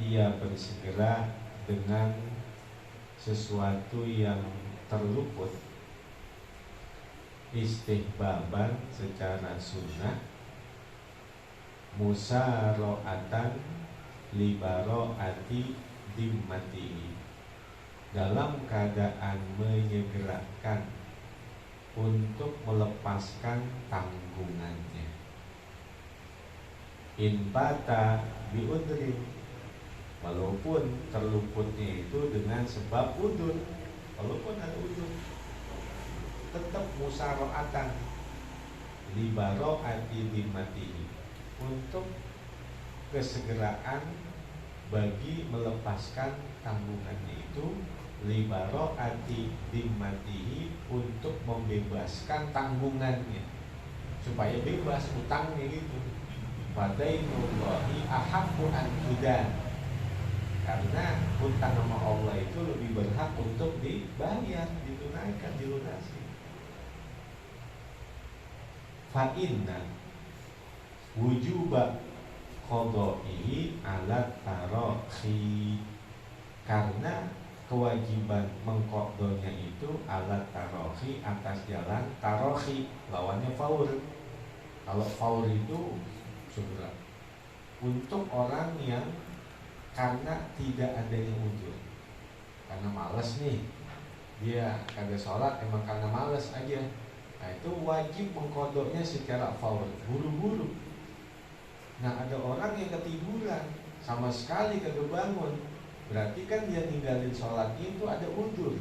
ia bersegera dengan sesuatu yang terluput istihbaban secara sunnah, musaro'atan libaro'ati dimmati, dalam keadaan menyegerakan untuk melepaskan tanggungannya. Inpata biudrin, walaupun terluputnya itu dengan sebab udur, walaupun ada udur, tetap musaro'atan libaro'ati dimmati, untuk kesegeraan bagi melepaskan tanggungannya itu, libaro'ati dimmatihi, untuk membebaskan tanggungannya supaya bebas utangnya gitu. Fadainullahi ahaqqu an tudan, karena utang sama Allah itu lebih berhak untuk dibayar, ditunaikan, dilunasi. Fa inna wujuba qada'ihi ala tarakhi, karena kewajiban mengqadanya itu ala tarakhi, atas jalan tarakhi, lawannya faur. Kalau faur itu segera, untuk orang yang karena tidak ada yang udur, karena malas nih, dia kagak sholat emang karena malas aja, nah itu wajib mengkodoknya secara faur, buru-buru. Nah ada orang yang ketiduran, sama sekali kagak bangun, berarti kan dia ninggalin sholat itu ada udur.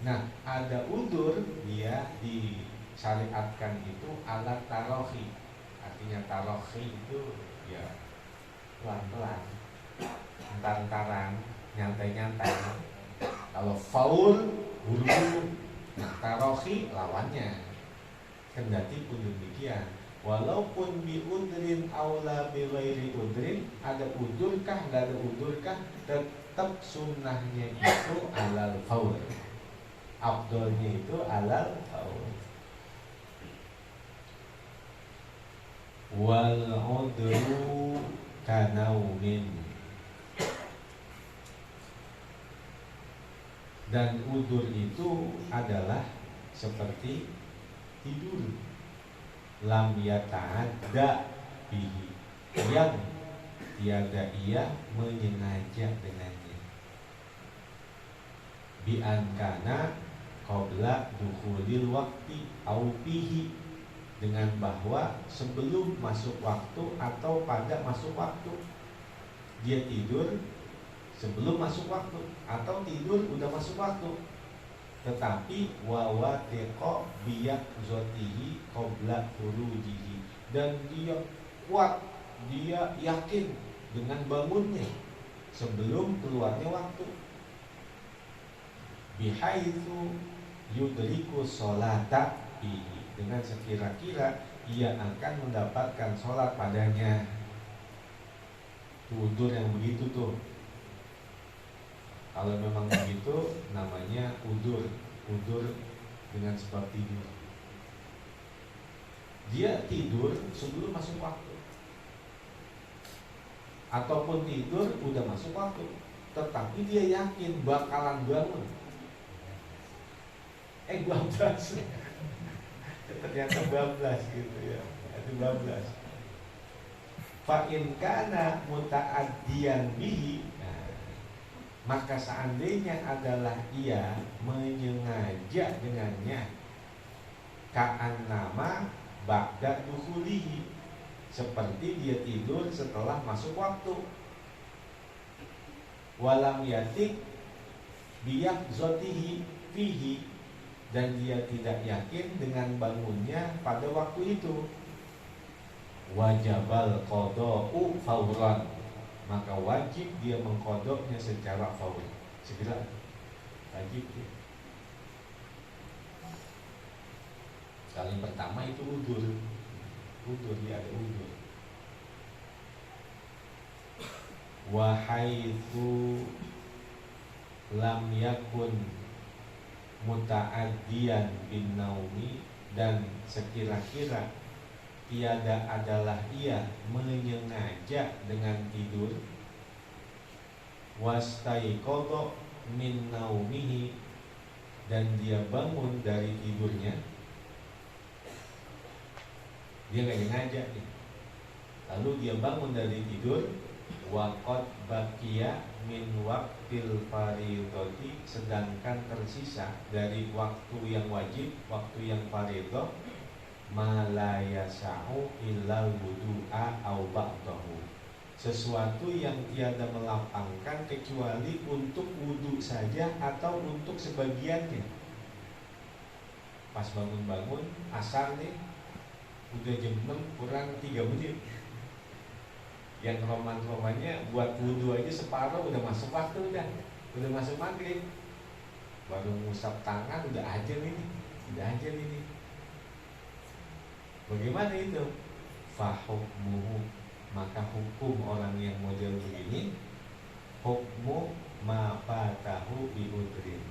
Nah ada udur, dia disyariatkan itu alat tarohi. Artinya tarohi itu ya pelan-pelan, entar-entaran, nyantai-nyantai. Kalau faul, buru-buru. Nah tarohi lawannya. Kendati pun demikian, walaupun biudrin aula bi ghairi udrin, ada udurkah nggak ada udurkah, tetap sunnahnya itu alal faul, afdolnya itu alal faul. Wal udru kanaumin, dan udur itu adalah seperti tidur, lam yata'adda bihi, yang tiada ia menyengaja dengannya, bi ankana qabla dukhulil waqti au bihi, dengan bahwa sebelum masuk waktu atau pada masuk waktu. Dia tidur sebelum masuk waktu atau tidur udah masuk waktu, tetapi wawatiqo biyak zotihi qabla furujihi, dan dia kuat, dia yakin dengan bangunnya sebelum keluarnya waktu. Bihaitsu yudriku sholata bihi, dengan sekira-kira ia akan mendapatkan sholat padanya. Udur yang begitu tuh, kalau memang begitu namanya udur dengan sebab tidur. Dia tidur sebelum masuk waktu, ataupun tidur udah masuk waktu, tetapi dia yakin bakalan bangun. Bablas ternyata bablas gitu ya, itu bablas. Fa in kana muta'addiyan bihi, maka seandainya adalah ia menyengaja dengannya, ka'an nama ba'da dukhulihi, seperti dia tidur setelah masuk waktu. Walam yatik biyak zotihi fihi, dan dia tidak yakin dengan bangunnya pada waktu itu. Wajabal qada'u fauran, maka wajib dia mengkodoknya secara faur, segera, wajib dia. Kali pertama itu udur dia ada udur. Wa haitsu lam yakun muta'addiyan bin naumi, dan sekira-kira tiada adalah ia menyengaja dengan tidur, wastaiqadha min naumihi, dan dia bangun dari tidurnya. Dia nggak sengaja nih. Lalu dia bangun dari tidur, waqad baqiya min waqtil fardhati, sedangkan tersisa dari waktu yang wajib, waktu yang fardhu, ma la yasa'u illal wudu'a au ba'dahu, sesuatu yang tiada melapangkan kecuali untuk wudhu saja atau untuk sebagiannya. Pas bangun-bangun asar nih, udah jam 6 kurang 3 menit. Yang roman-romannya buat wudhu aja separuh udah masuk waktu, udah masuk maghrib. Baru ngusap tangan udah ajan ini. Bagaimana itu? Fahukmuhu, maka hukum orang yang model begini, hukmu ma fatahu bi udrin,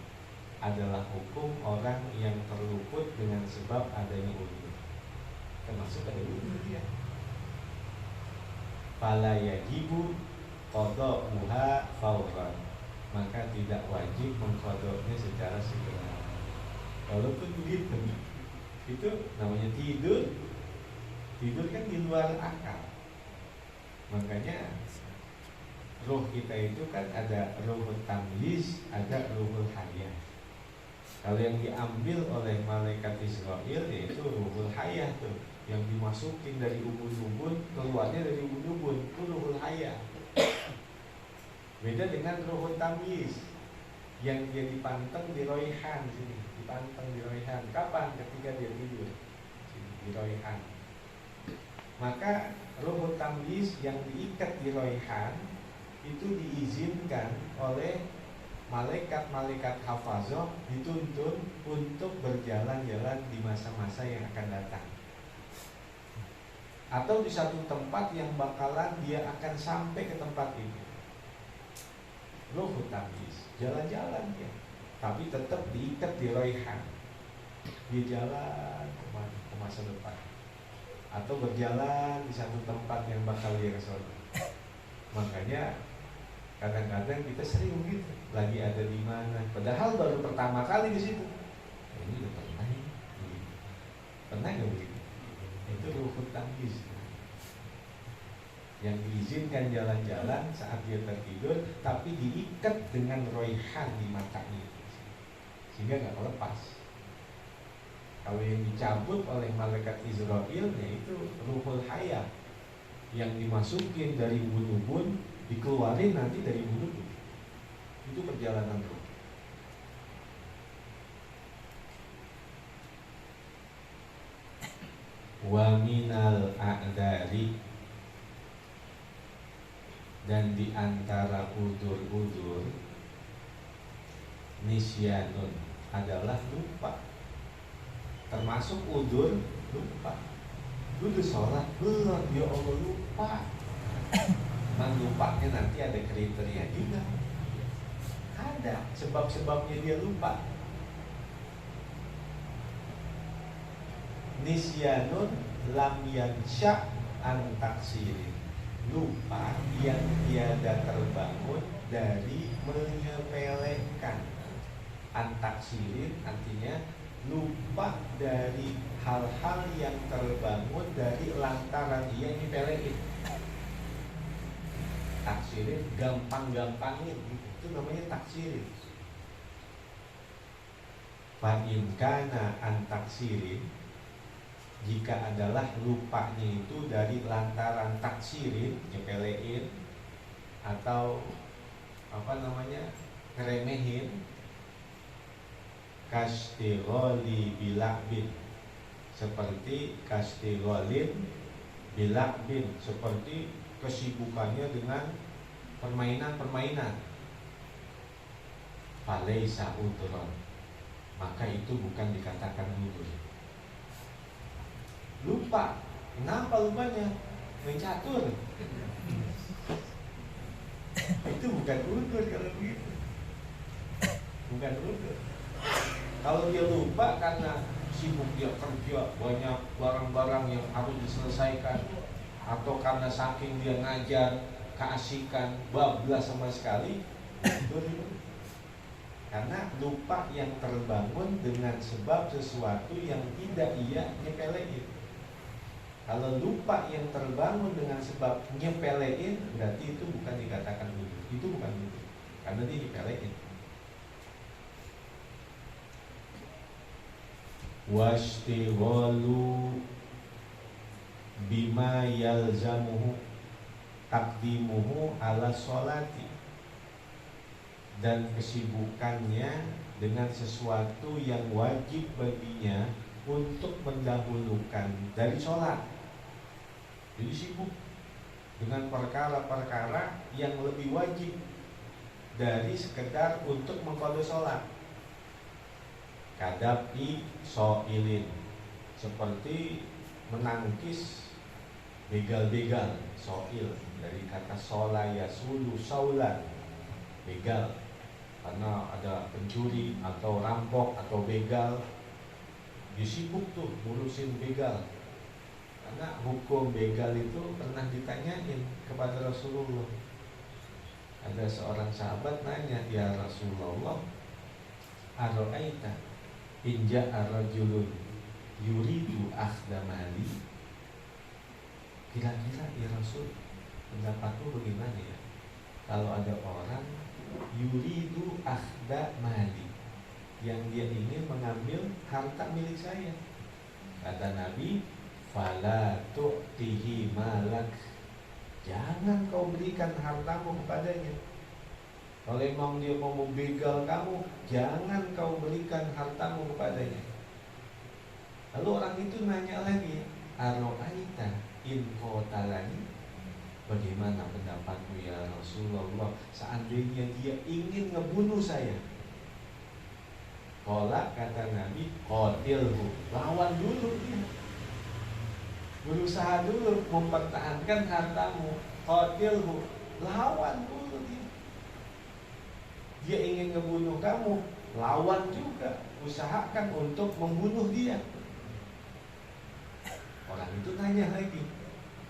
adalah hukum orang yang terluput dengan sebab adanya udhur. Termasuk ada udhur dia. Fala yajibu qada'uha fawran, maka tidak wajib mengqada'nya secara segera. Walaupun begitu, itu namanya tidur. Tidur kan di luar akal. Makanya ruh kita itu kan ada ruhul tamyiz, ada ruhul hayah. Kalau yang diambil oleh malaikat Israil yaitu ruhul hayah tuh, yang dimasukin dari ubun-ubun, keluarnya dari ubun-ubun, itu ruhul hayah. Beda dengan ruhul tamyiz yang dia dipanteng di roihan sini, dipanteng di roihan. Kapan? Ketika dia tidur di roihan. Maka ruhul tamyiz yang diikat di roihan itu diizinkan oleh malaikat-malaikat hafazah, dituntun untuk berjalan-jalan di masa-masa yang akan datang, atau di satu tempat yang bakalan dia akan sampai ke tempat itu. Ruhul tamyiz jalan-jalan dia, tapi tetap diikat di roihan. Dia jalan ke masa depan, atau berjalan di satu tempat yang bakal dia kesana. Makanya kadang-kadang kita sering gitu, lagi ada di mana, padahal baru pertama kali di situ. Ini udah pernah ya, pernah nggak begitu? Itu ruhul tamyiz yang diizinkan jalan-jalan saat dia tertidur, tapi diikat dengan roihan di matanya, sehingga nggak lepas. Kalau yang dicabut oleh malaikat Israil, yaitu ruhul hayah, yang dimasukin dari ubun-ubun, dikeluarin nanti dari ubun-ubun. Itu perjalanan ruh. Wa minal a'dari, dan di antara udur-udur, nisyanun, adalah lupa. Termasuk udur lupa. Udah sholat belum, ya Allah lupa. Dan lupanya nanti ada kriteria juga. Ada sebab-sebabnya dia lupa. Nisyanun lam yansha an taksirin, lupa yang tiada terbangun dari menyepelekan. Antaksirin artinya lupa dari hal-hal yang terbangun dari lantaran dia nyepelein. Taksirin gampang-gampangin, itu namanya taksirin. Fa in kana an taksirin, jika adalah lupanya itu dari lantaran taksirin, nyepelein, atau ngeremehin, kastigoli bilakbin, seperti kastigolin bilakbin, seperti kesibukannya dengan permainan-permainan. Falaisa udron, maka itu bukan dikatakan udur. Lupa, kenapa lupanya? Main catur. Itu bukan udur kalau begitu. Bukan udur. Kalau dia lupa karena sibuk dia kerja, banyak barang-barang yang harus diselesaikan, atau karena saking dia ngajar keasikan, bablas sama sekali. Itu karena lupa yang terbangun dengan sebab sesuatu yang tidak ia nyepelein. Kalau lupa yang terbangun dengan sebab nyepelein, berarti itu bukan dikatakan wudhu. Itu bukan wudhu, karena dia nyepelein. Washtighalu bima yalzamuhu taqdimuhu ala sholati, dan kesibukannya dengan sesuatu yang wajib baginya untuk mendahulukan dari sholat. Jadi sibuk dengan perkara-perkara yang lebih wajib dari sekedar untuk mengqadha sholat. Kadabi soilin, seperti menangkis begal-begal. Soil dari kata sola yasulu saulan, begal, karena ada pencuri atau rampok atau begal, disibuk tuh ngurusin begal. Karena hukum begal itu pernah ditanyain kepada Rasulullah. Ada seorang sahabat nanya, ya Rasulullah, aro'aita in ja'a rajulun yuridu akhda mali. Kira-kira ya Rasul, pendapatmu bagaimana ya kalau ada orang yuridu akhda mali, yang dia ingin mengambil harta milik saya? Kata Nabi, fala tu'tihi malak, jangan kau berikan hartamu kepadanya. Kalau memang dia mau membegal kamu, jangan kau berikan hartamu kepadanya. Lalu orang itu nanya lagi, aro'aita in qatalani, bagaimana pendapatmu ya Rasulullah seandainya dia ingin ngebunuh saya? Qala, kata Nabi, qatilhu, lawan dulu dia. Berusaha dulu mempertahankan hartamu. Qatilhu, lawan dulu dia. Dia ingin ngebunuh kamu, lawan juga, usahakan untuk membunuh dia. Orang itu nanya lagi,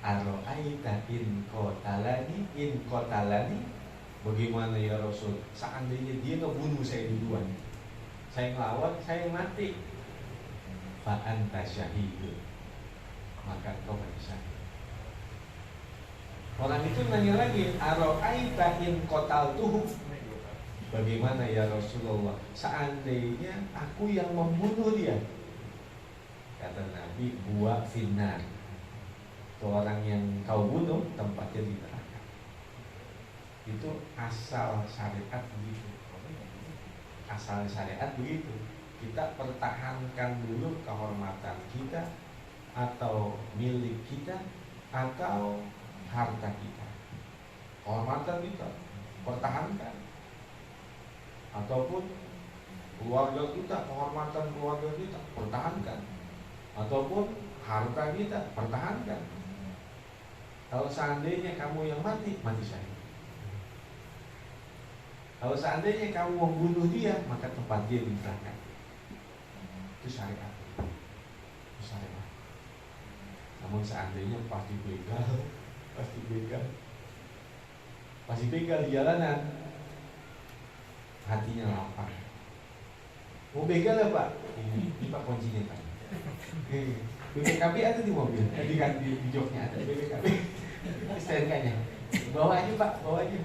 aro'aita in qatalani, bagaimana ya Rasul seandainya dia ngebunuh saya duluan, saya ngelawan, saya mati. Fa anta syahidun, maka kau mati syahid. Orang itu nanya lagi, aro'aita in qataltuhu, bagaimana ya Rasulullah seandainya aku yang membunuh dia? Kata Nabi, buah finnar, orang yang kau bunuh tempatnya di neraka. Itu asal syariat begitu. Asal syariat begitu. Kita pertahankan dulu kehormatan kita, atau milik kita, atau harta kita. Kehormatan kita pertahankan, ataupun keluarga kita, kehormatan keluarga kita pertahankan, ataupun harta kita pertahankan. Kalau seandainya kamu yang mati, mati syahid. Kalau seandainya kamu membunuh dia, maka tempat dia di neraka. Itu syariat. Itu syariat. Namun seandainya pasti begal, pasti begal di jalanan, hatinya lapar. Mau begal ya Pak? Ini Pak kuncinya Pak. BPKB ada di mobil, di joknya ada BPKB. STNK-nya, bawa aja Pak, bawa aja.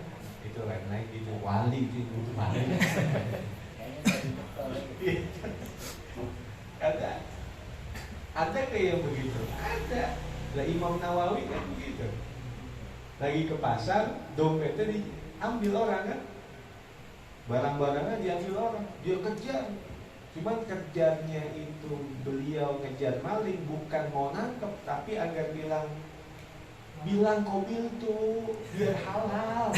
Itu lain-lain gitu, wali itu wali. Ada kayak begitu, ada. Lah Imam Nawawi kan begitu. Lagi ke pasar, dompetnya diambil orang kan, barang-barangnya diambil orang, dia kejar. Cuman kerjanya itu beliau ngejar maling bukan mau nangkep, tapi agar bilang kobil tuh biar halal,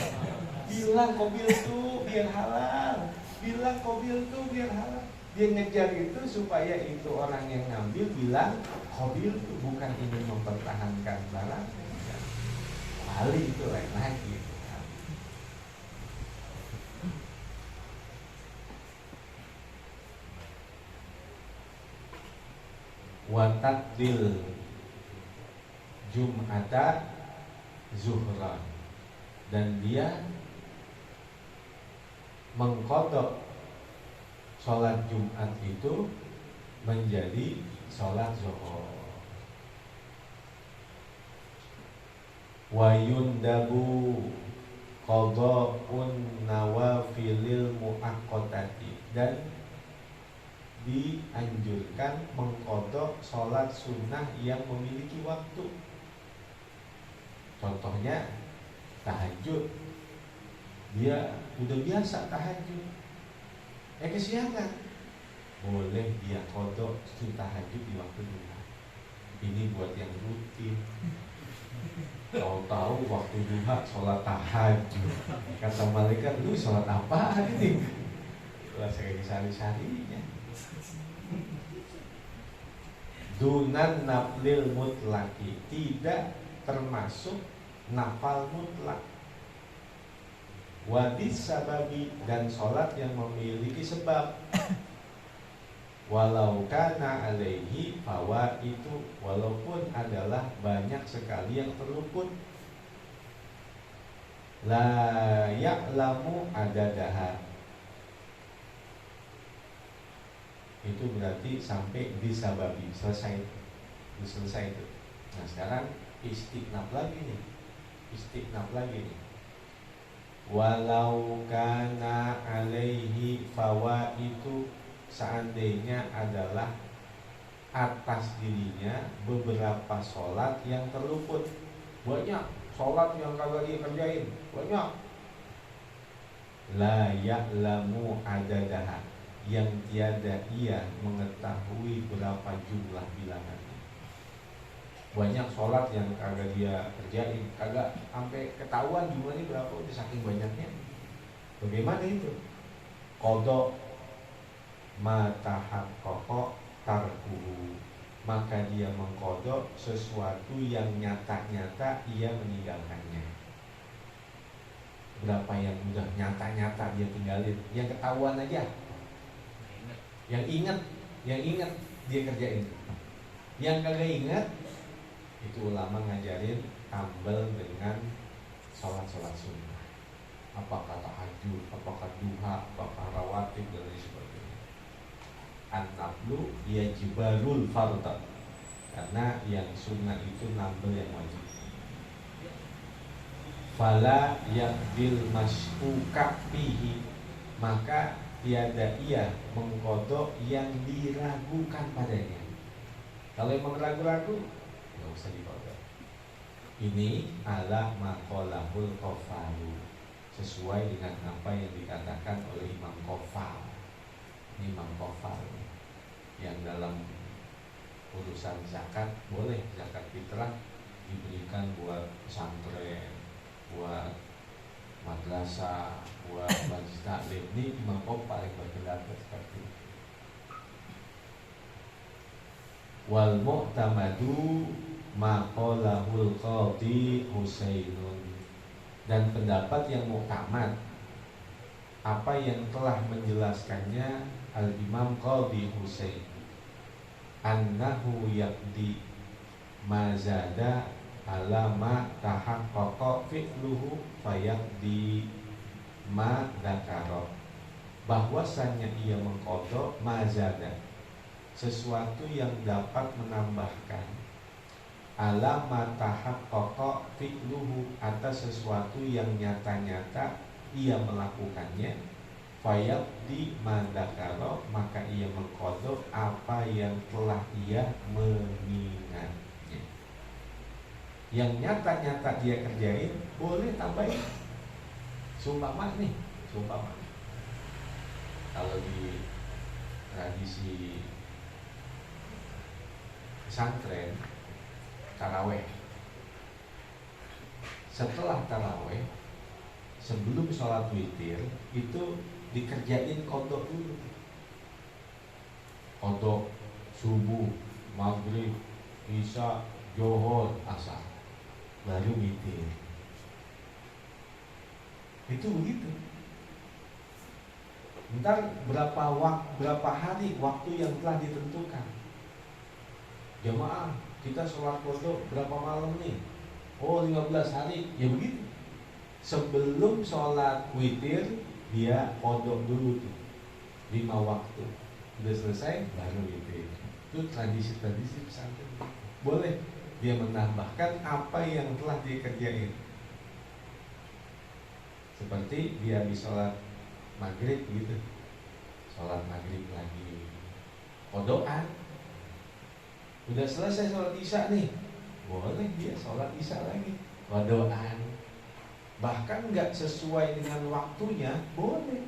bilang kobil tuh biar halal, bilang kobil tuh biar halal. Dia ngejar itu supaya itu orang yang ngambil bilang kobil tuh, bukan ingin mempertahankan barang. Wali itu lain lagi. Watakdil Jum'ata Zuhran, dan dia mengkodok sholat Jumat itu menjadi sholat zuhur. Wa yundabu qada'un nawafilil muaqqatati, dan dianjurkan mengkodok sholat sunnah yang memiliki waktu. Contohnya tahajud, dia udah biasa tahajud, kesiangan, boleh dia kodok tahajud di waktu duha. Ini buat yang rutin. Tahu-tahu waktu duha sholat tahajud, kata malaikat, lu sholat apa ini? Saya sari-sarinya. Dunan naflil mutlaki, tidak termasuk nafal mutlak. Wadis sababi, dan sholat yang memiliki sebab. Walau kana alaihi fawa, itu walaupun adalah banyak sekali yang terluput. La ya'lamu adadaha, itu berarti sampai disababi, selesai itu. Nah sekarang istiqnaf lagi nih. Walau kana alaihi fawa, itu seandainya adalah atas dirinya beberapa sholat yang terluput. Banyak sholat yang kagak dia kerjain, banyak. La ya'lamu adadaha, yang tiada ia mengetahui berapa jumlah bilangannya. Banyak sholat yang kagak dia kerjain, kagak sampai ketahuan jumlahnya berapa, udah saking banyaknya. Bagaimana itu? Qadha matahaqqaqa tarkuhu, maka dia mengkodok sesuatu yang nyata-nyata ia meninggalkannya. Berapa yang udah nyata-nyata dia tinggalin, yang ketahuan aja, yang ingat dia kerjain. Yang kagak ingat, itu ulama ngajarin tambal dengan sholat-sholat sunnah. Apakah tahajud, apakah duha, apakah rawatib, dan lain sebagainya. An-naflu yajibarul fardha, karena yang sunnah itu nambel yang wajib. Fala yakbil mas'uka bihi, maka tiada ia mengkodok yang diragukan padanya. Kalau emang ragu-ragu, nggak usah dikodok. Ini ala maqalahul qafalu, sesuai dengan apa yang dikatakan oleh Imam Qafal. Ini Imam Qafal yang dalam urusan zakat, boleh zakat fitrah diberikan buat pesantren, buat madrasah, buat majlis taklim. Ini Imam Qafal yang berpendapat seperti itu. Wal mu'tamadu maqalahul qadhi Husainun, dan pendapat yang mu'tamad, apa yang telah menjelaskannya Al-Imam Qadhi Husain, annahu yaqdi mazada alama tahaqqaqa fi'luhu fayaqdi ma dzakara, bahwasanya ia mengqadha mazada, sesuatu yang dapat menambahkan, alama tahaqqaqa fi'luhu, atas sesuatu yang nyata-nyata ia melakukannya, fayaqdi ma dzakara, maka ia mengqadha apa yang telah ia mengingatnya. Yang nyata-nyata dia kerjain, boleh tambahin. Sumpama kalau di tradisi pesantren taraweh, setelah taraweh, sebelum sholat witir itu dikerjain kodok dulu. Kodok subuh, maghrib, isya, johor, asar, baru witir. Itu begitu. Ntar berapa hari waktu yang telah ditentukan. Jamaah, kita sholat kodok berapa malam nih? Oh 15 hari, ya begitu. Sebelum sholat witir dia kodok dulu tuh 5 waktu. Udah selesai baru witir. Itu tradisi-tradisi pesantren. Boleh dia menambahkan apa yang telah dia kerjain. Seperti dia habis sholat maghrib gitu, sholat maghrib lagi kodokan. Udah selesai sholat isya nih, boleh dia sholat isya lagi kodokan. Bahkan nggak sesuai dengan waktunya boleh.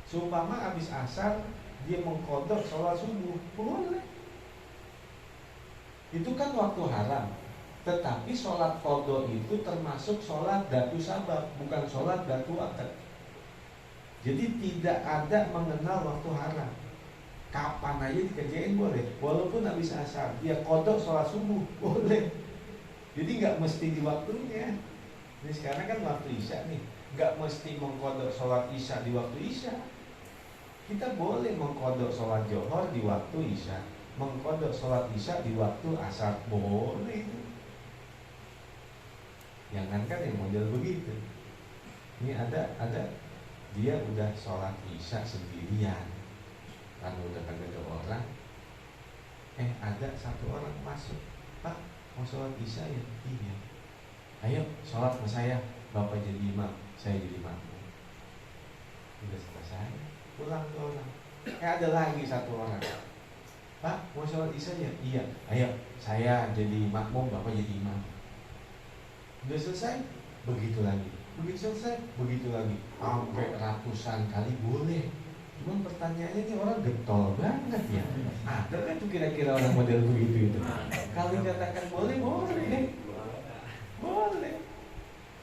Seumpama habis asar dia mengkodok sholat subuh boleh. Itu kan waktu haram. Tetapi sholat qadha itu termasuk sholat datu sabab, bukan sholat datu akad. Jadi tidak ada mengenal waktu haram. Kapan aja dikerjain boleh. Walaupun habis asar dia qadha sholat subuh boleh. Jadi nggak mesti di waktunya. Ini sekarang kan waktu isya nih, nggak mesti mengkodok sholat isya di waktu isya. Kita boleh mengkodok sholat johor di waktu isya, mengkodok sholat isya di waktu asar boleh. Jangankan yang model begitu. Ini ada dia udah sholat isya sendirian, karena udah kagak ada orang. Ada satu orang masuk, Pak mau sholat isya ya? Iya. Ayo sholat sama saya, Bapak jadi imam, saya jadi makmum. Udah selesai, pulang ke orang. Ada lagi satu orang, Pak mau sholat isya ya? Iya. Ayo saya jadi makmum, Bapak jadi imam. Udah selesai, begitu lagi. Begitu selesai, begitu lagi. Sampai ratusan kali boleh. Cuman pertanyaannya ini orang getol banget ya. Ada kan tuh kira-kira orang model begitu itu. Kalau dikatakan boleh, boleh. Boleh.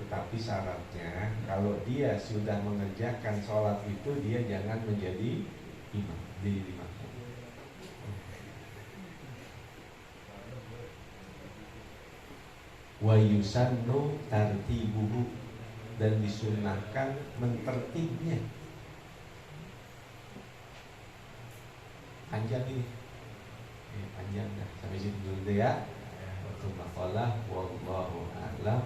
Tetapi syaratnya kalau dia sudah mengerjakan sholat itu dia jangan menjadi imam, jadi imam. Wa yusannu tartibuhu, dan disunnahkan mentertibnya. Panjang ini, panjang dah. Sampai situ dulu ya. Waktu maqalah wallahu a'lam.